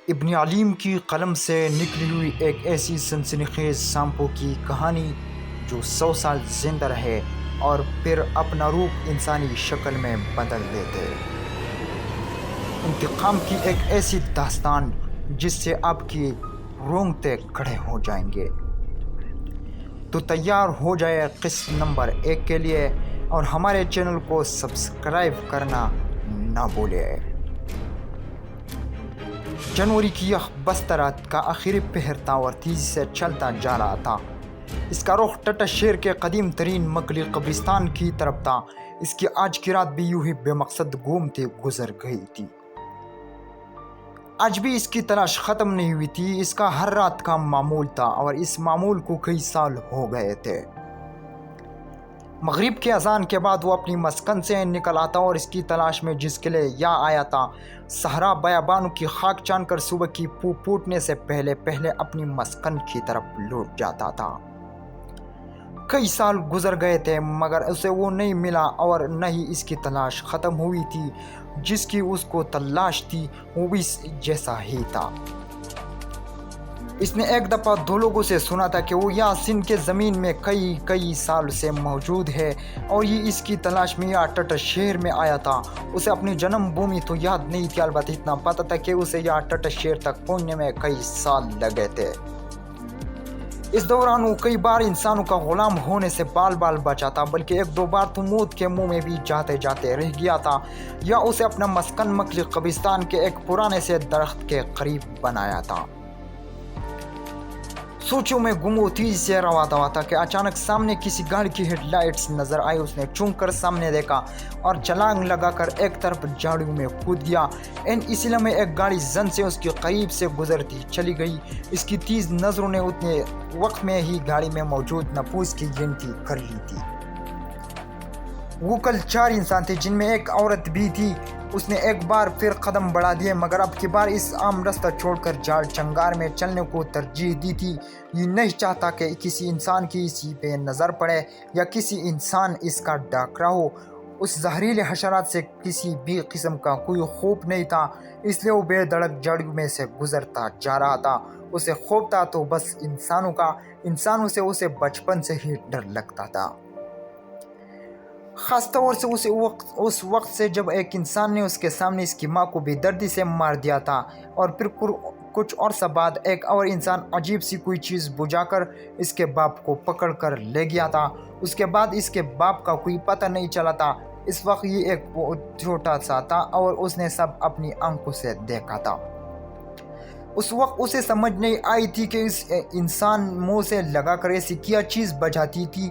ابن علیم کی قلم سے نکلی ہوئی ایک ایسی سنسنیخیز سانپوں کی کہانی جو 100 سال زندہ رہے اور پھر اپنا روپ انسانی شکل میں بدل دیتے۔ انتقام کی ایک ایسی داستان جس سے آپ کی رونگٹے کھڑے ہو جائیں گے۔ تو تیار ہو جائے قسط نمبر 1 کے لیے اور ہمارے چینل کو سبسکرائب کرنا نہ بھولے۔ جنوری کی یہ بستہ رات کا آخری پہر تھا اور تیزی سے چلتا جا رہا تھا۔ اس کا رخ ٹٹا شہر کے قدیم ترین مکلی قبرستان کی طرف تھا۔ اس کی آج کی رات بھی یوں ہی بے مقصد گھومتے گزر گئی تھی۔ آج بھی اس کی تلاش ختم نہیں ہوئی تھی۔ اس کا ہر رات کا معمول تھا اور اس معمول کو کئی سال ہو گئے تھے۔ مغرب کے اذان کے بعد وہ اپنی مسکن سے نکل آتا اور اس کی تلاش میں جس کے لیے یا آیا تھا صحرا بیابانوں کی خاک چان کر صبح کی پھوٹنے سے پہلے اپنی مسکن کی طرف لوٹ جاتا تھا۔ کئی سال گزر گئے تھے مگر اسے وہ نہیں ملا اور نہ ہی اس کی تلاش ختم ہوئی تھی۔ جس کی اس کو تلاش تھی وہ بھی جیسا ہی تھا۔ اس نے ایک دفعہ 2 لوگوں سے سنا تھا کہ وہ یا سندھ کے زمین میں کئی سال سے موجود ہے اور یہ اس کی تلاش میں یا ٹٹا شہر میں آیا تھا۔ اسے اپنی جنم بھومی تو یاد نہیں تھی، البتہ اتنا پتہ تھا کہ اسے یا ٹٹا شہر تک پہنچنے میں کئی سال لگے تھے۔ اس دوران وہ کئی بار انسانوں کا غلام ہونے سے بال بچا تھا، بلکہ 1-2 بار تو موت کے منہ میں بھی جاتے رہ گیا تھا، یا اسے اپنا مسکن مکلی قبرستان کے ایک پرانے سے درخت کے قریب بنایا تھا۔ سوچوں میں گم و تیزی سے رواتا ہوا تھا کہ اچانک سامنے کسی گاڑی کی ہیڈ لائٹس نظر آئی۔ اس نے چونک کر سامنے دیکھا اور چھلانگ لگا کر ایک طرف جھاڑیوں میں کود گیا۔ اسی لمحے ایک گاڑی زن سے اس کے قریب سے گزرتی چلی گئی۔ اس کی تیز نظروں نے اتنے وقت میں ہی گاڑی میں موجود نفوس کی گنتی کر لی تھی۔ وہ کل 4 انسان تھے جن میں ایک عورت بھی تھی۔ اس نے ایک بار پھر قدم بڑھا دیے مگر اب کی بار اس عام راستہ چھوڑ کر جھاڑ چنگار میں چلنے کو ترجیح دی تھی۔ یہ نہیں چاہتا کہ کسی انسان کی اسی پہ نظر پڑے یا کسی انسان اس کا ڈاکرا ہو۔ اس زہریلے حشرات سے کسی بھی قسم کا کوئی خوف نہیں تھا، اس لیے وہ بے دھڑک جھاڑیوں میں سے گزرتا جا رہا تھا۔ اسے خوف تھا تو بس انسانوں کا۔ انسانوں سے اسے بچپن سے ہی ڈر لگتا تھا، خاص طور سے اس وقت سے جب ایک انسان نے اس کے سامنے اس کی ماں کو بے دردی سے مار دیا تھا، اور پھر کچھ عرصہ بعد ایک اور انسان عجیب سی کوئی چیز بجھا کر اس کے باپ کو پکڑ کر لے گیا تھا۔ اس کے بعد اس کے باپ کا کوئی پتہ نہیں چلا تھا۔ اس وقت یہ ایک چھوٹا سا تھا اور اس نے سب اپنی آنکھوں سے دیکھا تھا۔ اس وقت اسے سمجھ نہیں آئی تھی کہ اس انسان منہ سے لگا کر ایسی کیا چیز بجاتی تھی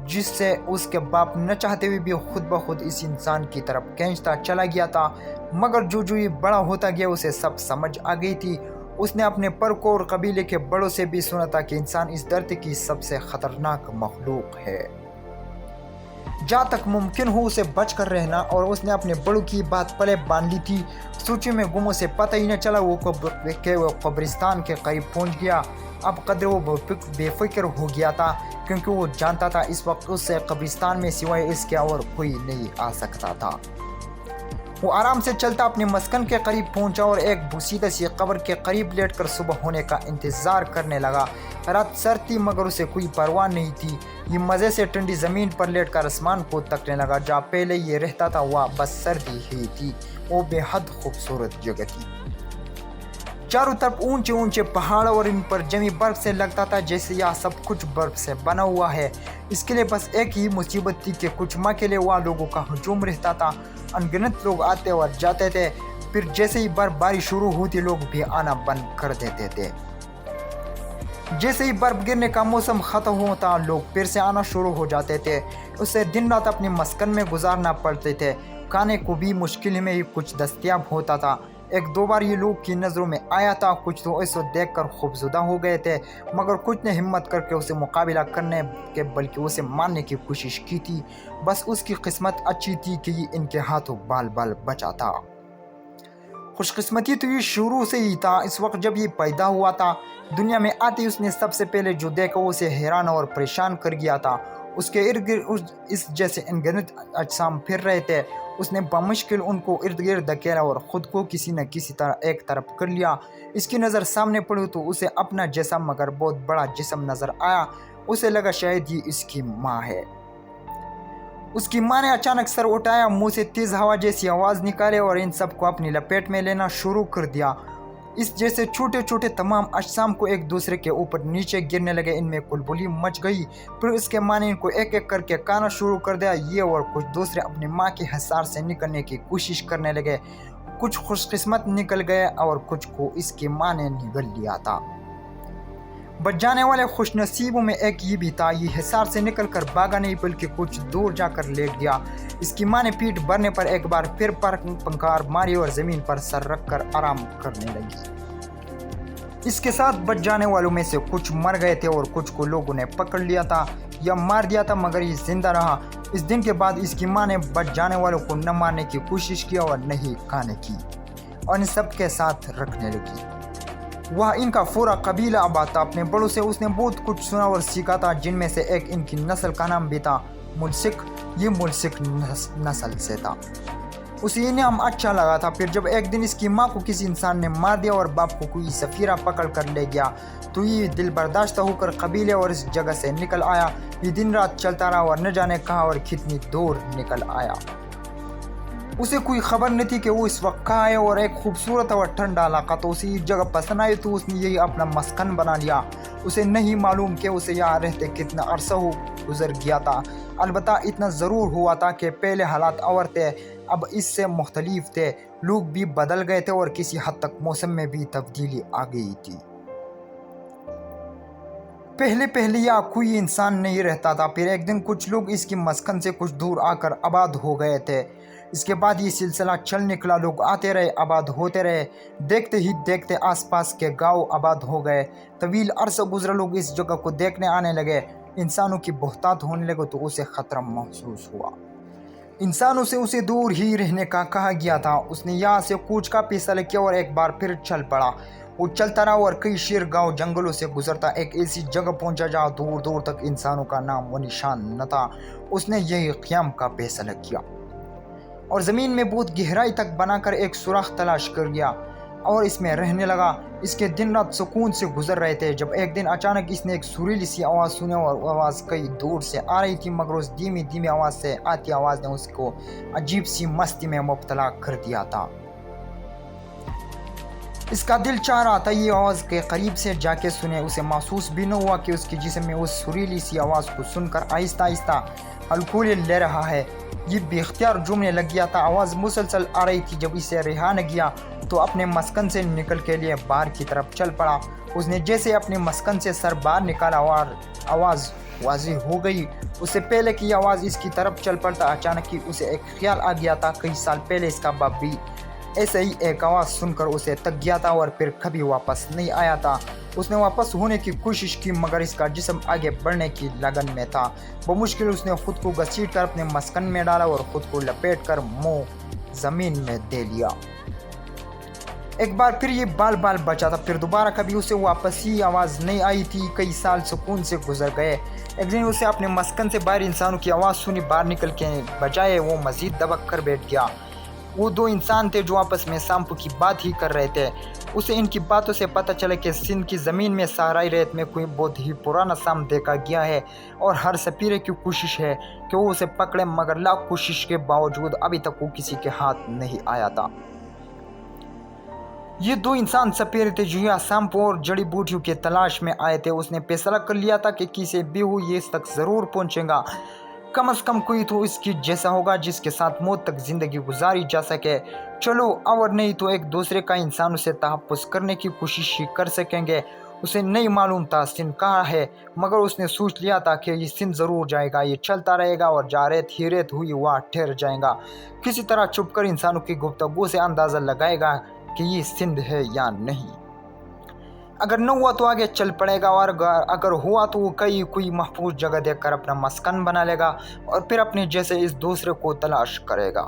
جس سے اس کے باپ نہ چاہتے ہوئے بھی خود بخود اس انسان کی طرف کھینچتا چلا گیا تھا۔ مگر جو یہ بڑا ہوتا گیا اسے سب سمجھ آ گئی تھی۔ اس نے اپنے پرکوں اور قبیلے کے بڑوں سے بھی سنا تھا کہ انسان اس دھرتی کی سب سے خطرناک مخلوق ہے، جہاں تک ممکن ہو اسے بچ کر رہنا، اور اس نے اپنے بڑوں کی بات پلے باندھ لی تھی۔ سوچی میں گم سے پتہ ہی نہ چلا وہ قبرستان کے قریب پہنچ گیا۔ اب قدر وہ بے فکر ہو گیا تھا کیونکہ وہ جانتا تھا اس وقت اس سے قبرستان میں سوائے اس کے اور کوئی نہیں آ سکتا تھا۔ وہ آرام سے چلتا اپنے مسکن کے قریب پہنچا اور ایک بوسیدہ سی قبر کے قریب لیٹ کر صبح ہونے کا انتظار کرنے لگا۔ رات سرد تھی مگر اسے کوئی پرواہ نہیں تھی۔ یہ مزے سے ٹھنڈی زمین پر لیٹ کر آسمان کو تکنے لگا۔ جہاں پہلے یہ رہتا تھا وہ بس سردی ہی تھی۔ وہ بے حد خوبصورت جگہ تھی۔ چاروں طرف اونچے پہاڑ اور ان پر جمی برف سے لگتا تھا جیسے یہ سب کچھ برف سے بنا ہوا ہے۔ اس کے لیے بس ایک ہی مصیبت تھی کہ کچھ ماہ کے لیے وہاں لوگوں کا ہجوم رہتا تھا۔ انگنت لوگ آتے اور جاتے تھے، پھر جیسے ہی برف باری شروع ہوتی لوگ بھی آنا بند کر دیتے تھے۔ جیسے ہی برف گرنے کا موسم ختم ہوتا لوگ پھر سے آنا شروع ہو جاتے تھے۔ اسے دن رات اپنی مسکن میں گزارنا پڑتے تھے۔ کھانے کو بھی مشکل میں ہی کچھ دستیاب ہوتا تھا۔ 1-2 بار یہ لوگ کی نظروں میں آیا تھا۔ کچھ تو اسے دیکھ کر خوفزدہ ہو گئے تھے مگر کچھ نے ہمت کر کے اسے مقابلہ کرنے کے بلکہ اسے مارنے کی کوشش کی تھی۔ بس اس کی قسمت اچھی تھی کہ یہ ان کے ہاتھوں بال بچا تھا۔ خوش قسمتی تو یہ شروع سے ہی تھا۔ اس وقت جب یہ پیدا ہوا تھا دنیا میں آتے اس نے سب سے پہلے جو دیکھا اسے حیران اور پریشان کر گیا تھا۔ اس کے ارد گرد اس جیسے انگنت اجسام پھر رہے تھے۔ اس نے بمشکل ان کو ارد گرد دھکیلا اور خود کو کسی نہ کسی طرح ایک طرف کر لیا۔ اس کی نظر سامنے پڑی تو اسے اپنا جیسا مگر بہت بڑا جسم نظر آیا۔ اسے لگا شاید یہ اس کی ماں ہے۔ اس کی ماں نے اچانک سر اٹھایا، منہ سے تیز ہوا جیسی آواز نکالے اور ان سب کو اپنی لپیٹ میں لینا شروع کر دیا۔ اس جیسے چھوٹے چھوٹے تمام اجسام کو ایک دوسرے کے اوپر نیچے گرنے لگے۔ ان میں کلبلی مچ گئی۔ پھر اس کے ماں نے ان کو ایک ایک کر کے کھانا شروع کر دیا۔ یہ اور کچھ دوسرے اپنی ماں کے حصار سے نکلنے کی کوشش کرنے لگے۔ کچھ خوش قسمت نکل گئے اور کچھ کو اس کی ماں نے نگل لیا تھا۔ بچ جانے والے خوش نصیبوں میں ایک یہ بھی تھا۔ یہ حصار سے نکل کر بھاگا نہیں بلکہ کچھ دور جا کر لیٹ گیا۔ اس کی ماں نے پیٹ بھرنے پر ایک بار پھر پنکار ماری اور زمین پر سر رکھ کر آرام کرنے لگی۔ اس کے ساتھ بچ جانے والوں میں سے کچھ مر گئے تھے اور کچھ کو لوگوں نے پکڑ لیا تھا یا مار دیا تھا، مگر یہ زندہ رہا۔ اس دن کے بعد اس کی ماں نے بچ جانے والوں کو نہ مارنے کی کوشش کی اور نہ ہی کھانے کی، اور ان سب کے ساتھ رکھنے لگی۔ وہاں ان کا پورا قبیلہ آباد تھا۔ اپنے بڑوں سے اس نے بہت کچھ سنا اور سیکھا تھا، جن میں سے ایک ان کی نسل کا نام بھی تھا ملسک۔ یہ ملسک نسل سے تھا۔ اسے انعام اچھا لگا تھا۔ پھر جب ایک دن اس کی ماں کو کسی انسان نے مار دیا اور باپ کو کوئی سفیرہ پکڑ کر لے گیا تو یہ دل برداشتہ ہو کر قبیلے اور اس جگہ سے نکل آیا۔ یہ دن رات چلتا رہا اور نہ جانے کہاں اور کتنی دور نکل آیا۔ اسے کوئی خبر نہیں تھی کہ وہ اس وقت کہاں ہے، اور ایک خوبصورت اور ٹھنڈا علاقہ تو اسے یہ جگہ پسند آئی تو اس نے یہی اپنا مسکن بنا لیا۔ اسے نہیں معلوم کہ اسے یہاں رہتے کتنا عرصہ گزر گیا تھا۔ البتہ اتنا ضرور ہوا تھا کہ پہلے حالات اور تھے، اب اس سے مختلف تھے۔ لوگ بھی بدل گئے تھے اور کسی حد تک موسم میں بھی تبدیلی آ گئی تھی۔ پہلے یہاں کوئی انسان نہیں رہتا تھا۔ پھر ایک دن کچھ لوگ اس کی مسکن سے کچھ دور آ کر آباد ہو گئے تھے۔ اس کے بعد یہ سلسلہ چل نکلا۔ لوگ آتے رہے، آباد ہوتے رہے۔ دیکھتے ہی دیکھتے آس پاس کے گاؤں آباد ہو گئے۔ طویل عرصہ گزرا، لوگ اس جگہ کو دیکھنے آنے لگے۔ انسانوں کی بہتات ہونے لگے تو اسے خطرہ محسوس ہوا۔ انسانوں سے اسے دور ہی رہنے کا کہا گیا تھا۔ اس نے یہاں سے کوچ کا فیصلہ کیا اور ایک بار پھر چل پڑا۔ وہ چلتا رہا اور کئی شہر گاؤں جنگلوں سے گزرتا ایک ایسی جگہ پہنچا جہاں دور دور تک انسانوں کا نام و نشان نہ تھا۔ اس نے یہی قیام کا فیصلہ کیا اور زمین میں بہت گہرائی تک بنا کر ایک سوراخ تلاش کر لیا اور اس میں رہنے لگا۔ اس کے دن رات سکون سے گزر رہے تھے، جب ایک دن اچانک اس نے ایک سریلی سی آواز سنی، اور آواز کئی دور سے آ رہی تھی، مگر اس دھیمی دھیمی آواز سے آتی آواز نے اس کو عجیب سی مستی میں مبتلا کر دیا تھا۔ اس کا دل چاہ رہا تھا یہ آواز کے قریب سے جا کے سنے۔ اسے محسوس بھی نہ ہوا کہ اس کے جسم میں اس سریلی سی آواز کو سن کر آہستہ آہستہ ہلکولے لے رہا ہے۔ یہ بے اختیار جھومنے لگ گیا تھا۔ آواز مسلسل آ رہی تھی۔ جب اسے رہا نہ گیا تو اپنے مسکن سے نکل کے لیے باہر کی طرف چل پڑا۔ اس نے جیسے اپنے مسکن سے سر باہر نکالا اور آواز واضح ہو گئی۔ اس سے پہلے کہ یہ آواز اس کی طرف چل پڑتا، اچانک ہی اسے ایک خیال آ گیا تھا۔ کئی سال پہلے اس کا باپ بھی ایسے ہی ایک آواز سن کر اسے تک گیا تھا اور پھر کبھی واپس نہیں آیا تھا۔ اس نے واپس ہونے کی کوشش کی، مگر اس کا جسم آگے بڑھنے کی لگن میں تھا۔ بمشکل اس نے خود کو گھسیٹ کر اپنے مسکن میں ڈالا اور خود کو لپیٹ کر منہ زمین میں دے لیا۔ ایک بار پھر یہ بال بال بچا تھا۔ پھر دوبارہ کبھی اسے واپس ہی آواز نہیں آئی تھی۔ کئی سال سکون سے گزر گئے۔ ایک دن اسے اپنے مسکن سے باہر انسانوں کی آواز سنی۔ باہر نکل کے بجائے وہ مزید دبک کر بیٹھ گیا۔ وہ دو انسان تھے جو آپس میں سانپوں کی بات ہی کر رہے تھے۔ اسے ان کی باتوں سے پتہ چلا کہ سندھ کی زمین میں صحرائی ریت میں کوئی بہت ہی پرانا سانپ دیکھا گیا ہے اور ہر سپیرے کی کوشش ہے کہ وہ اسے پکڑے، مگر لاکھ کوشش کے باوجود ابھی تک وہ کسی کے ہاتھ نہیں آیا تھا۔ یہ دو انسان سپیرے تھے جو یہاں سانپوں اور جڑی بوٹیوں کی تلاش میں آئے تھے۔ اس نے فیصلہ کر لیا تھا کہ کسی بھی ہو یہ اس تک ضرور پہنچے گا۔ کم از کم کوئی تو اس کی جیسا ہوگا جس کے ساتھ موت تک زندگی گزاری جا سکے۔ چلو، اور نہیں تو ایک دوسرے کا انسانوں سے تحفظ کرنے کی کوشش ہی کر سکیں گے۔ اسے نہیں معلوم تھا سندھ کہاں ہے، مگر اس نے سوچ لیا تھا کہ یہ سندھ ضرور جائے گا۔ یہ چلتا رہے گا اور جہاں ریت ہی ریت ہوئی وہاں ٹھہر جائے گا۔ کسی طرح چھپ کر انسانوں کی گفتگو سے اندازہ لگائے گا کہ یہ سندھ ہے یا نہیں۔ اگر نہ ہوا تو آگے چل پڑے گا، اور اگر ہوا تو وہ کوئی محفوظ جگہ دیکھ کر اپنا مسکن بنا لے گا اور پھر اپنے جیسے اس دوسرے کو تلاش کرے گا۔